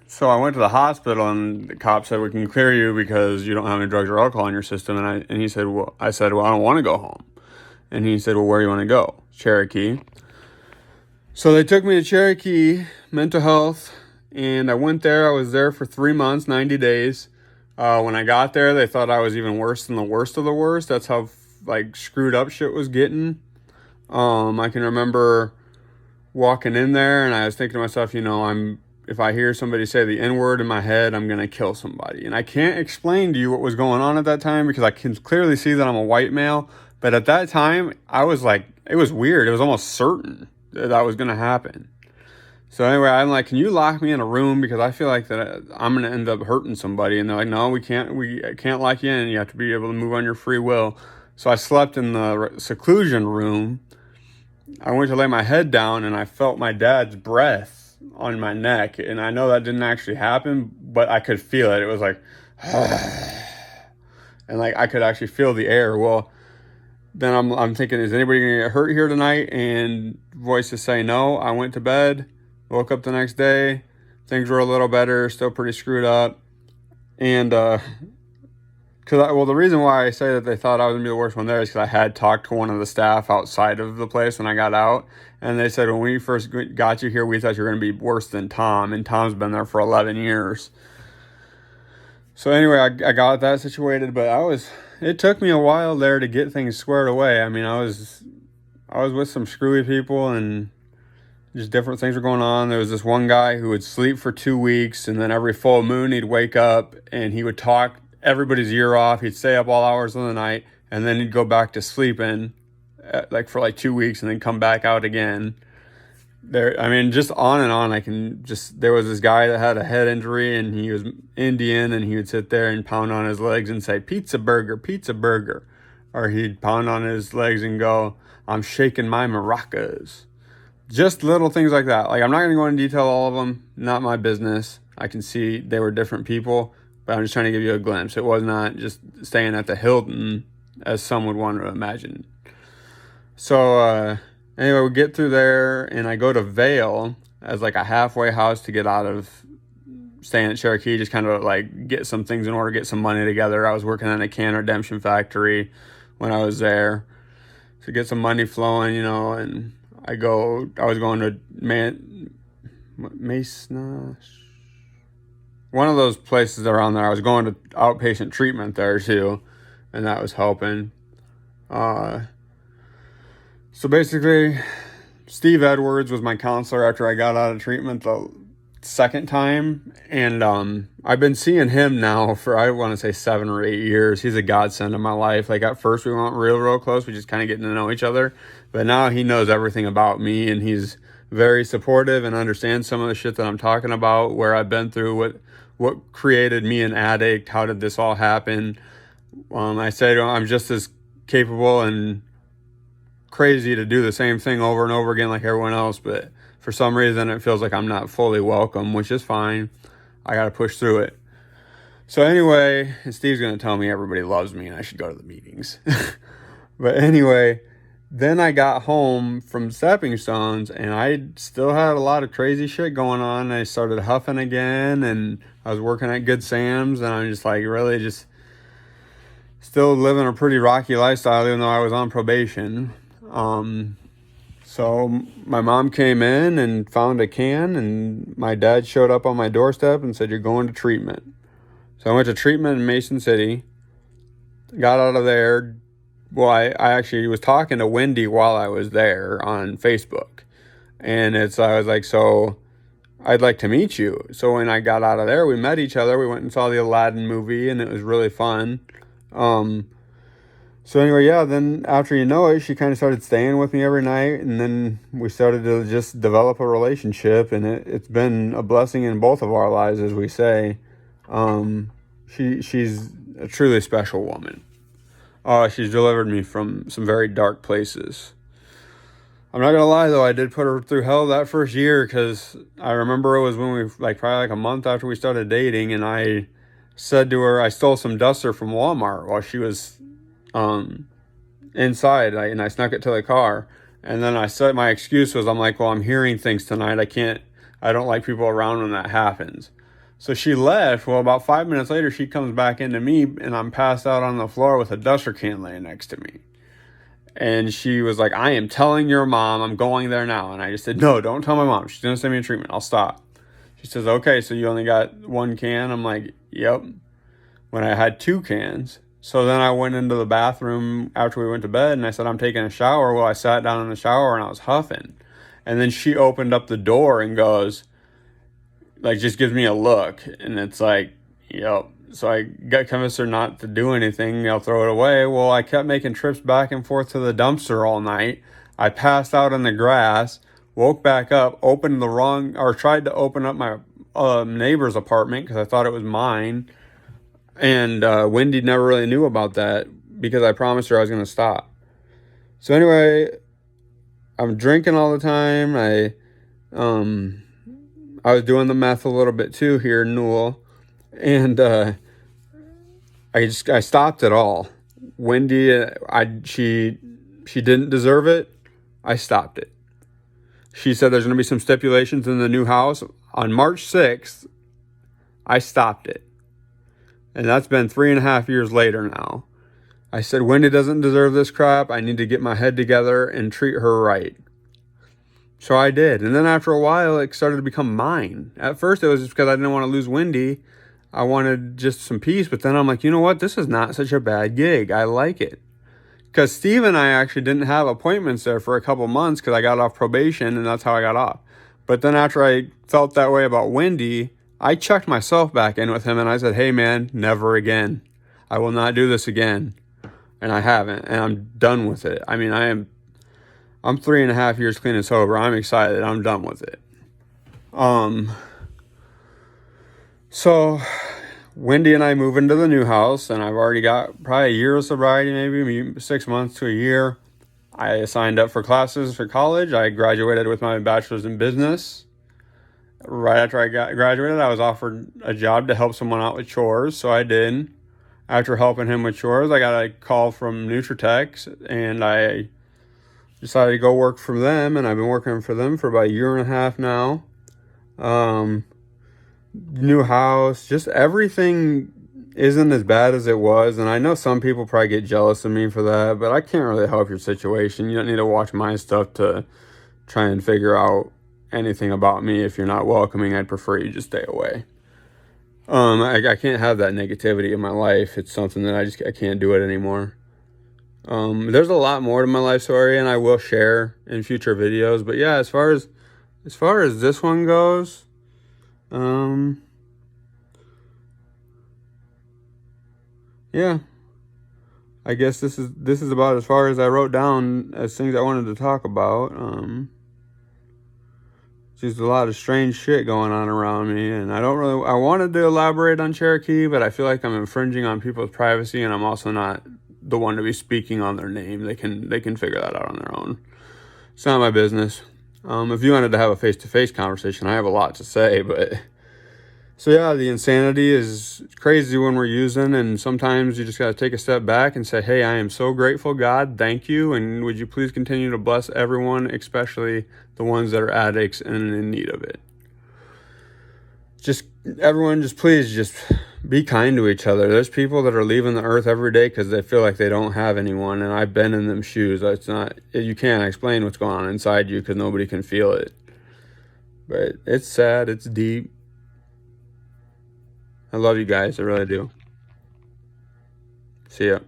So I went to the hospital, and the cop said, "We can clear you because you don't have any drugs or alcohol in your system." And he said, "Well," I said, "Well, I don't want to go home." And he said, "Well, where do you want to go?" Cherokee. So they took me to Cherokee Mental Health, and I went there. I was there for 3 months, 90 days. When I got there, they thought I was even worse than the worst of the worst. That's how like screwed up shit was getting. I can remember walking in there, and I was thinking to myself, if I hear somebody say the N word in my head, I'm gonna kill somebody. And I can't explain to you what was going on at that time because I can clearly see that I'm a white male. But at that time, I was like, it was weird. It was almost certain that was gonna happen. So anyway, I'm like, can you lock me in a room because I feel like that I'm gonna end up hurting somebody? And they're like, no, we can't lock you in. You have to be able to move on your free will. So I slept in the seclusion room. I went to lay my head down, and I felt my dad's breath on my neck. And I know that didn't actually happen, but I could feel it. It was like, and like I could actually feel the air. Well, then I'm thinking, is anybody gonna get hurt here tonight? And voices say no. I went to bed, woke up the next day. Things were a little better, still pretty screwed up. And the reason why I say that they thought I was gonna be the worst one there is because I had talked to one of the staff outside of the place when I got out, and they said when we first got you here, we thought you were gonna be worse than Tom, and Tom's been there for 11 years. So anyway, I got that situated, but it took me a while there to get things squared away. I mean, I was with some screwy people, and just different things were going on. There was this one guy who would sleep for 2 weeks, and then every full moon he'd wake up and he would talk everybody's ear off. He'd stay up all hours of the night, and then he'd go back to sleeping for like 2 weeks and then come back out again. Just on and on. There was this guy that had a head injury, and he was Indian, and he would sit there and pound on his legs and say, "Pizza burger, pizza burger." Or he'd pound on his legs and go, "I'm shaking my maracas." Just little things like that. Like, I'm not going to go into detail all of them. Not my business. I can see they were different people, but I'm just trying to give you a glimpse. It was not just staying at the Hilton, as some would want to imagine. So, anyway, we get through there, and I go to Vail as like a halfway house to get out of staying at Cherokee, just kind of like get some things in order, get some money together. I was working in a can redemption factory when I was there to get some money flowing, and I was going to Mason, one of those places around there. I was going to outpatient treatment there too, and that was helping. So basically, Steve Edwards was my counselor after I got out of treatment the second time, and I've been seeing him now for, I want to say, 7 or 8 years. He's a godsend in my life. Like, at first we went real close, we just kind of getting to know each other, but now he knows everything about me, and he's very supportive and understands some of the shit that I'm talking about, where I've been through, what created me an addict, how did this all happen. I say to him, I'm just as capable and crazy to do the same thing over and over again like everyone else, but for some reason it feels like I'm not fully welcome, which is fine. I gotta push through it. So anyway, and Steve's gonna tell me everybody loves me and I should go to the meetings. But anyway, then I got home from Stepping Stones, and I still had a lot of crazy shit going on. I started huffing again, and I was working at Good Sam's, and I'm just like really just still living a pretty rocky lifestyle, even though I was on probation. So my mom came in and found a can, and my dad showed up on my doorstep and said, "You're going to treatment." So I went to treatment in Mason City, got out of there. Well, I actually was talking to Wendy while I was there on Facebook, and I was like, "So I'd like to meet you." So when I got out of there, we met each other. We went and saw the Aladdin movie, and it was really fun. So anyway, yeah, then after you know it, she kind of started staying with me every night, and then we started to just develop a relationship, and it's been a blessing in both of our lives, as we say. She's a truly special woman. She's delivered me from some very dark places. I'm not gonna lie though, I did put her through hell that first year, because I remember it was when we probably a month after we started dating, and I said to her, I stole some duster from Walmart while she was inside, and I snuck it to the car, and then I said my excuse was, I'm like, well, I'm hearing things tonight. I don't like people around when that happens. So she left. Well, about 5 minutes later, she comes back into me, and I'm passed out on the floor with a duster can laying next to me. And she was like, I am telling your mom, I'm going there now. And I just said, no, don't tell my mom. She's going to send me a treatment. I'll stop. She says, okay, so you only got 1 can? I'm like, yep. When I had 2 cans. So then I went into the bathroom after we went to bed, and I said, I'm taking a shower. Well, I sat down in the shower, and I was huffing. And then she opened up the door and goes, like, just gives me a look. And it's like, yep. So I got convinced her not to do anything. I'll throw it away. Well, I kept making trips back and forth to the dumpster all night. I passed out in the grass, woke back up, tried to open up my neighbor's apartment because I thought it was mine. And Wendy never really knew about that because I promised her I was going to stop. So anyway, I'm drinking all the time. I was doing the meth a little bit too here in Newell. And I stopped it all. Wendy, she didn't deserve it. I stopped it. She said there's going to be some stipulations in the new house. On March 6th, I stopped it. And that's been 3.5 years later now. I said, Wendy doesn't deserve this crap. I need to get my head together and treat her right. So I did. And then after a while, it started to become mine. At first, it was just because I didn't want to lose Wendy. I wanted just some peace. But then I'm like, you know what? This is not such a bad gig. I like it. Because Steve and I actually didn't have appointments there for a couple months because I got off probation, and that's how I got off. But then after I felt that way about Wendy, I checked myself back in with him, and I said, hey, man, never again. I will not do this again. And I haven't, and I'm done with it. I mean, I'm 3.5 years clean and sober. I'm excited. I'm done with it. So Wendy and I move into the new house, and I've already got probably a year of sobriety, maybe 6 months to a year. I signed up for classes for college. I graduated with my bachelor's in business. Right after I graduated, I was offered a job to help someone out with chores, so I did. After helping him with chores, I got a call from Nutritex, and I decided to go work for them, and I've been working for them for about 1.5 years now. New house, just everything isn't as bad as it was, and I know some people probably get jealous of me for that, but I can't really help your situation. You don't need to watch my stuff to try and figure out anything about me. If you're not welcoming, I'd prefer you just stay away. I can't have that negativity in my life. It's something that I can't do it anymore. There's a lot more to my life story, and I will share in future videos. But yeah, as far as this one goes, yeah, I guess this is about as far as I wrote down as things I wanted to talk about. Just a lot of strange shit going on around me, and I wanted to elaborate on Cherokee, but I feel like I'm infringing on people's privacy, and I'm also not the one to be speaking on their name. They can figure that out on their own. It's not my business. If you wanted to have a face-to-face conversation, I have a lot to say, but so yeah, the insanity is crazy when we're using, and sometimes you just got to take a step back and say, hey, I am so grateful, God, thank you, and would you please continue to bless everyone, especially the ones that are addicts and in need of it. Everyone, please be kind to each other. There's people that are leaving the earth every day because they feel like they don't have anyone, and I've been in them shoes. You can't explain what's going on inside you because nobody can feel it. But it's sad, it's deep. I love you guys, I really do. See ya.